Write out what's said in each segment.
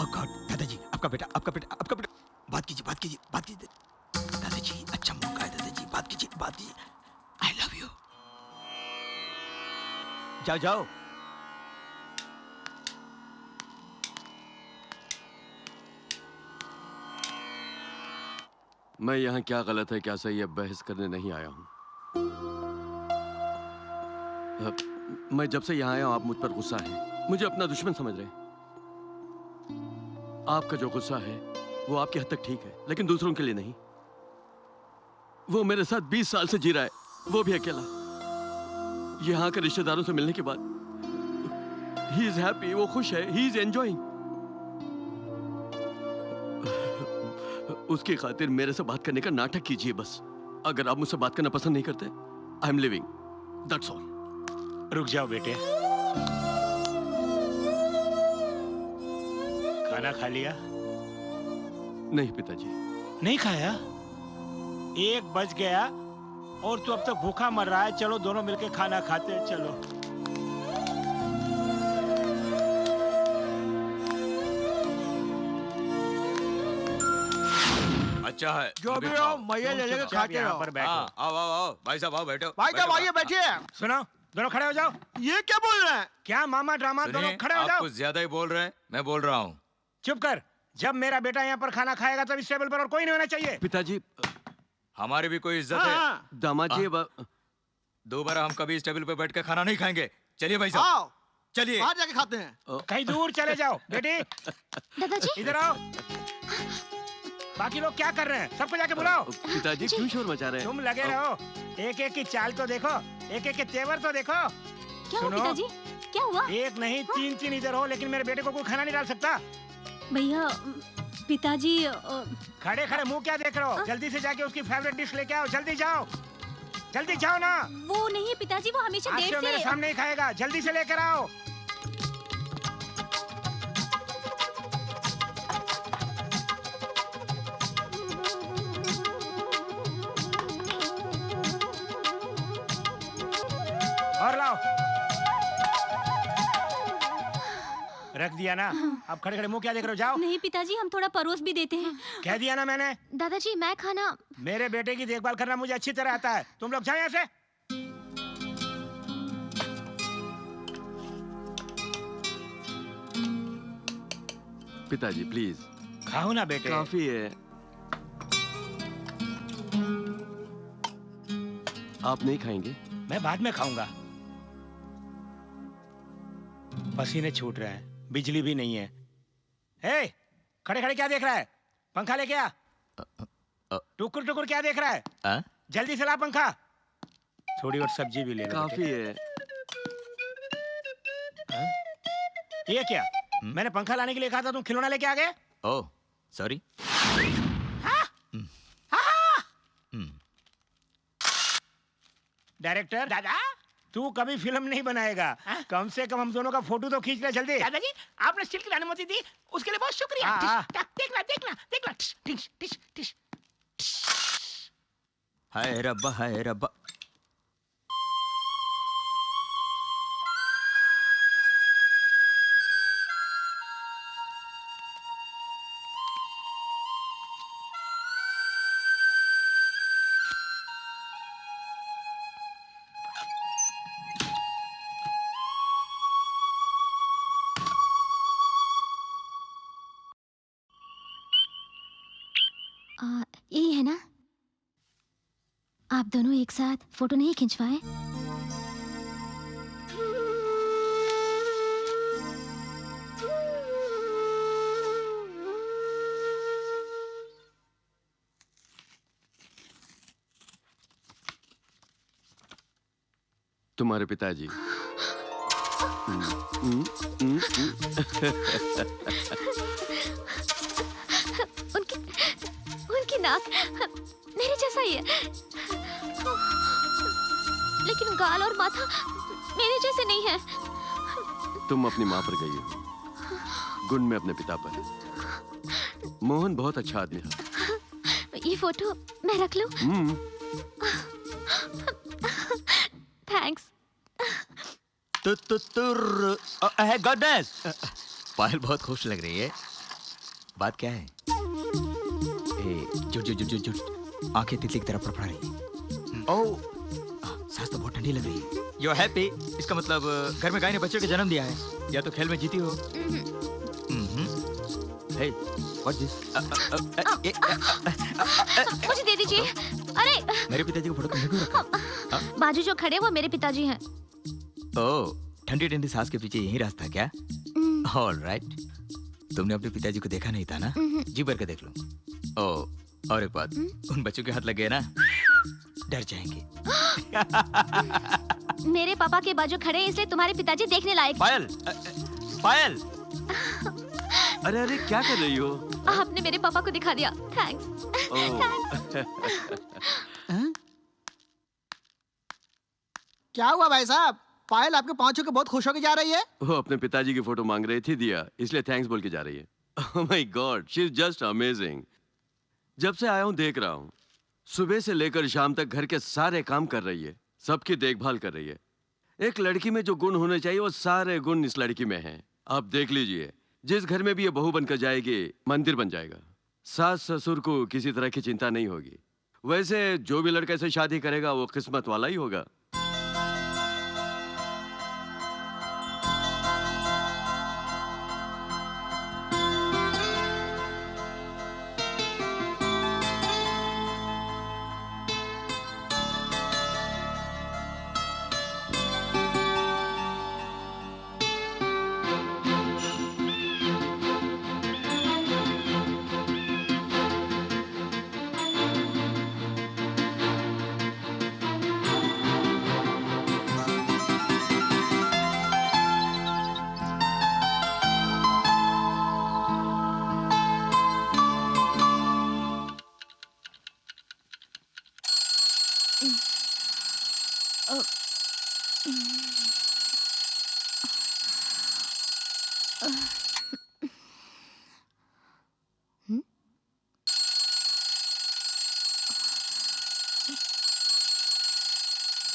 God, दादाजी आपका बेटा, बात कीजिए। दादाजी अच्छा मौका है दादाजी, बात कीजिए। I love you. जाओ। मैं यहाँ क्या गलत है क्या सही है बहस करने नहीं आया हूँ। मैं जब से यहाँ आया हूँ आप मुझ पर गुस्सा है, मुझे अपना दुश्मन समझ रहे हैं। आपका जो गुस्सा है वो आपकी हद तक ठीक है, लेकिन दूसरों के लिए नहीं। वो मेरे साथ 20 साल से जी रहा है, वो भी अकेला। यहाँ आकर रिश्तेदारों से मिलने के बाद ही इज हैप्पी, वो खुश है, ही इज एंजॉयिंग। उसकी खातिर मेरे से बात करने का नाटक कीजिए बस। अगर आप मुझसे बात करना पसंद नहीं करते, I am living, that's all. रुक जाओ बेटे, खाना खा लिया? नहीं पिताजी। नहीं खाया? 1 बज गया और तू अब तक भूखा मर रहा है। चलो दोनों मिलके खाना खाते हैं, चलो। अच्छा है, जो भी हो मैया ले लेके खाते रहो। पर बैठो। आओ भाई साहब, आओ बैठो। भाई साहब आइए बैठिए। सुनो, दोनों खड़े हो जाओ। ये क्या बोल रहे हैं? क्या मामा ड्रामा, दोनों खड़े हो आप जाओ। कुछ ज्यादा ही बोल रहे हैं, मैं बोल रहा हूँ। चुप कर। जब मेरा बेटा यहाँ पर खाना खाएगा तब इस टेबल पर और कोई नहीं होना चाहिए। पिताजी, हमारी भी कोई इज्जत है। दामाद जी, दोबारा हम कभी इस टेबल पे बैठ कर खाना नहीं खाएंगे। चलिए भाई साहब, आओ चलिए। बाहर जाके खाते हैं। कहीं दूर चले जाओ। बेटी दादाजी इधर आओ। बाकी लोग क्या कर रहे हैं? सबको जाके बुलाओ। पिताजी क्यों शोर मचा रहे हैं? तुम लगे रहो, एक एक की चाल तो देखो, एक एक के तेवर तो देखो। क्या हुआ पिताजी? क्या हुआ? एक नहीं 3 इधर हो, लेकिन मेरे बेटे को कोई खाना नहीं डाल सकता। भैया पिताजी खड़े खड़े मुंह क्या देख रहे हो? जल्दी से जाके उसकी फेवरेट डिश लेके आओ। जल्दी जाओ, जल्दी जाओ ना। वो नहीं पिताजी, वो हमेशा आज देर से मेरे से। सामने ही खाएगा। जल्दी से लेकर आओ। और लाओ। रख दिया ना? अब खड़े खड़े मुंह क्या देख रहे हो? जाओ। नहीं पिताजी, हम थोड़ा परोस भी देते हैं। कह दिया ना मैंने। दादाजी मैं खाना। मेरे बेटे की देखभाल करना मुझे अच्छी तरह आता है। तुम लोग जाओ यहाँ से। पिताजी प्लीज। खाओ ना बेटे। काफी है। आप नहीं खाएंगे? मैं बाद में खाऊंगा। पसीने छूट रहे हैं, बिजली भी नहीं है। हे, खड़े खड़े क्या देख रहा है? पंखा लेके आ। टुकुर टुकुर क्या देख रहा है? जल्दी से ला पंखा। थोड़ी और सब्जी भी ले लो। काफी है। ये क्या? मैंने पंखा लाने के लिए कहा था, तुम खिलौना लेके आ गए। Oh sorry. डायरेक्टर दादा, तू कभी फिल्म नहीं बनाएगा। कम से कम हम दोनों का फोटो तो खींच ले जल्दी। दादाजी आपने स्टील की अनुमति दी, उसके लिए बहुत शुक्रिया। देखना। टिश। हाय रब्बा, हाय रब्बा। यही है ना? आप दोनों एक साथ फोटो नहीं खिंचवाए? तुम्हारे पिताजी। उनकी नाक मेरे जैसा ही है, लेकिन गाल और माथा मेरे जैसे नहीं है। तुम अपनी माँ पर गई हो, गुण में अपने पिता पर। मोहन बहुत अच्छा आदमी है। ये फोटो मैं रख लूं? थैंक्स। गॉडनेस। पायल बहुत खुश लग रही है। बात क्या है? जुट जुट जुट जुट जुट, आंखें तितली की तरफ फड़फड़ा रही है। ओह, सांस तो बहुत ठंडी लग रही है। You happy? इसका मतलब घर में गाय ने बच्चों को जन्म दिया है, या तो खेल में जीती हो। हे, व्हाट दिस? मुझे दे दीजिए। अरे मेरे पिताजी को फोटो तुमने क्यों रखा? बाजू जो खड़े वो मेरे पिताजी हैं। ओह, ठंडी ठंडी सांस के पीछे यही रास्ता क्या? ऑलराइट। तुमने अपने पिताजी को देखा नहीं था ना? जी भर के देख लो। ओह, और एक बात, उन बच्चों के हाथ लग गए ना, डर जाएंगे। मेरे पापा के बाजू खड़े हैं, इसलिए तुम्हारे पिताजी देखने लायक। पायल, पायल। अरे अरे क्या कर रही हो? आपने मेरे पापा को दिखा दिया। थैंक्स। क्या हुआ भाई साहब? पायल आपके पाँव छू के बहुत खुश होकर जा रही है। वो अपने पिताजी की फोटो मांग रही थी दिया, इसलिए थैंक्स बोल के जा रही है। Oh my God, she is just amazing. जब से आया हूँ देख रहा हूँ, सुबह से लेकर शाम तक घर के सारे काम कर रही है, सबकी देखभाल कर रही है। एक लड़की में जो गुण होने चाहिए वो सारे गुण इस लड़की में हैं। आप देख लीजिए, जिस घर में भी ये बहू बनकर जाएगी मंदिर बन जाएगा। सास ससुर को किसी तरह की चिंता नहीं होगी। वैसे जो भी लड़के से शादी करेगा वो किस्मत वाला ही होगा।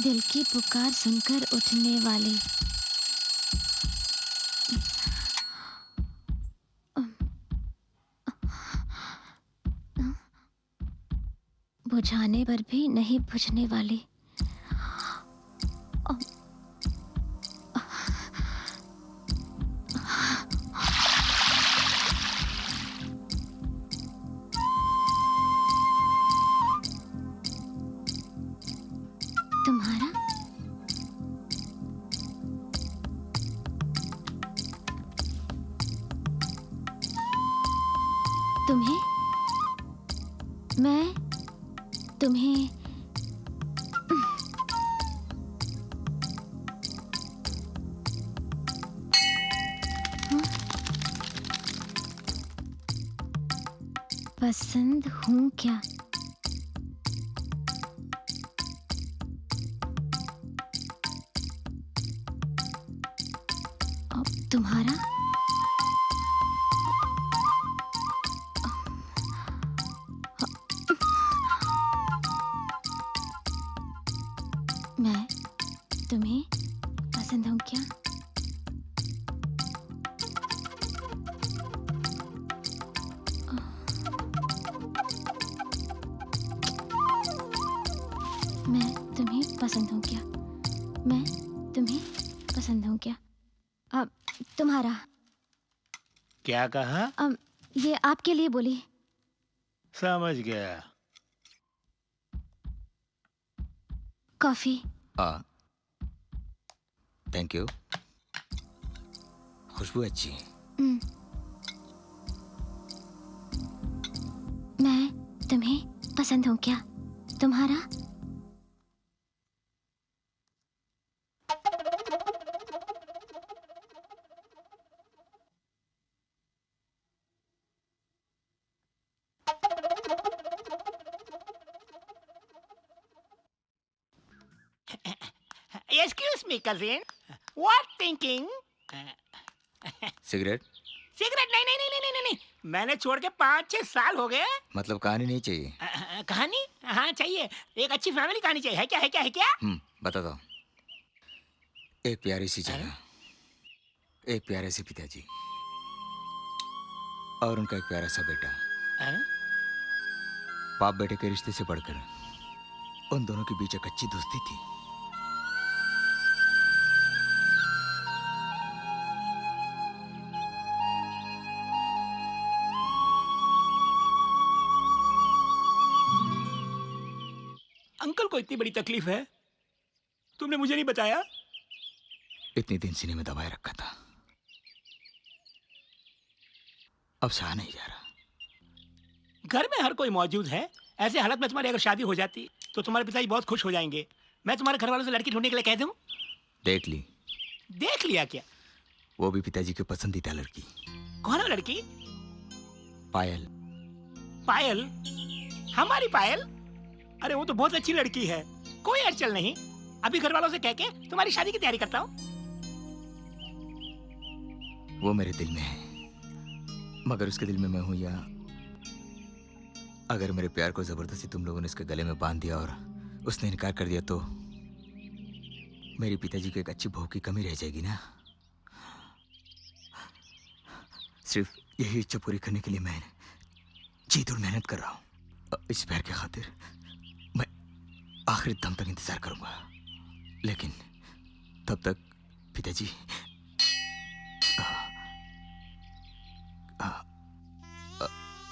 दिल की पुकार सुनकर उठने वाली। बुझाने पर भी नहीं बुझने वाली। तुम्हारा तुम्हें मैं तुम्हें पसंद हूँ क्या? तुम्हारा मैं तुम्हें पसंद हूँ क्या? मैं तुम्हें पसंद हूँ क्या? मैं तुम्हें पसंद हूँ क्या? अब तुम्हारा क्या कहा? ये आपके लिए बोली। समझ गया। कॉफी। Thank you. खुशबू अच्छी है। मैं तुम्हें पसंद हूँ क्या? तुम्हारा Excuse me, cousin. What thinking? Cigarette? Cigarette नहीं नहीं नहीं नहीं नहीं नहीं। मैंने छोड़ के 5-6 साल हो गए। मतलब कहानी नहीं चाहिए? कहानी? हाँ चाहिए। एक अच्छी फैमिली कहानी चाहिए। है क्या है क्या है क्या? बता दो। एक प्यारी सी जगह, एक प्यारे से पिताजी और उनका एक प्यारा सा बेटा। हैं? बाप बेटे के रिश्ते से बढ़कर उन दोनों के बीच एक अच्छी दोस्ती थी। अंकल को इतनी बड़ी तकलीफ है, तुमने मुझे नहीं बताया? इतनी दिन सीने में दबाए रखा था, अब सहा नहीं जा रहा। घर में हर कोई मौजूद है। ऐसे हालत में तुम्हारी अगर शादी हो जाती तो तुम्हारे पिताजी बहुत खुश हो जाएंगे। मैं तुम्हारे घर वालों से लड़की ढूंढने के लिए कह दूं? देख ली, देख लिया क्या? वो भी पिताजी की पसंदीदा लड़की, कौन है लड़की? पायल। पायल? हमारी पायल? अरे वो तो बहुत अच्छी लड़की है, कोई अड़चन नहीं। अभी घर वालों से कह के तुम्हारी शादी की तैयारी करता हूँ। वो मेरे दिल में है, मगर उसके दिल में मैं हूं, या अगर मेरे प्यार को जबरदस्ती तुम लोगों ने उसके गले में बांध दिया और उसने इनकार कर दिया तो मेरे पिताजी को एक अच्छी बहू की कमी रह जाएगी ना। सिर्फ यही इच्छा पूरी करने के लिए मैं जी तोड़ मेहनत कर रहा हूं। इस प्यार की खातिर मैं आखिरी दम तक इंतजार करूंगा, लेकिन तब तक पिताजी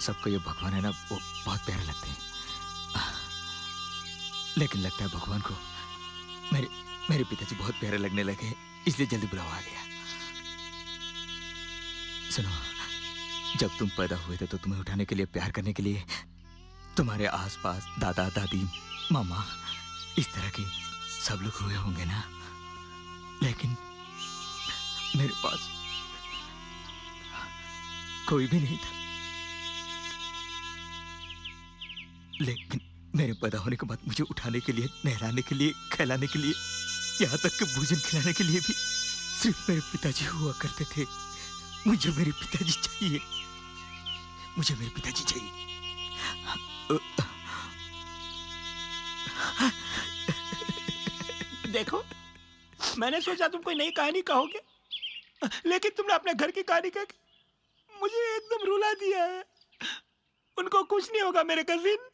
सबको ये भगवान है ना, वो बहुत प्यारे लगते हैं, लेकिन लगता है भगवान को मेरे पिताजी बहुत प्यारे लगने लगे, इसलिए जल्दी बुलावा आ गया। सुनो, जब तुम पैदा हुए थे तो तुम्हें उठाने के लिए, प्यार करने के लिए तुम्हारे आसपास दादा दादी मामा इस तरह के सब लोग हुए होंगे ना, लेकिन मेरे पास कोई भी नहीं था। लेकिन मेरे पैदा होने के बाद मुझे उठाने के लिए, नहलाने के लिए, खिलाने के लिए, यहाँ तक कि भोजन खिलाने के लिए भी सिर्फ मेरे पिताजी हुआ करते थे। मुझे मेरे पिताजी चाहिए, मुझे मेरे पिताजी चाहिए। देखो, मैंने सोचा तुम कोई नई कहानी कहोगे, लेकिन तुमने अपने घर की कहानी कह के मुझे एकदम रुला दिया है। उनको कुछ नहीं होगा मेरे कजिन।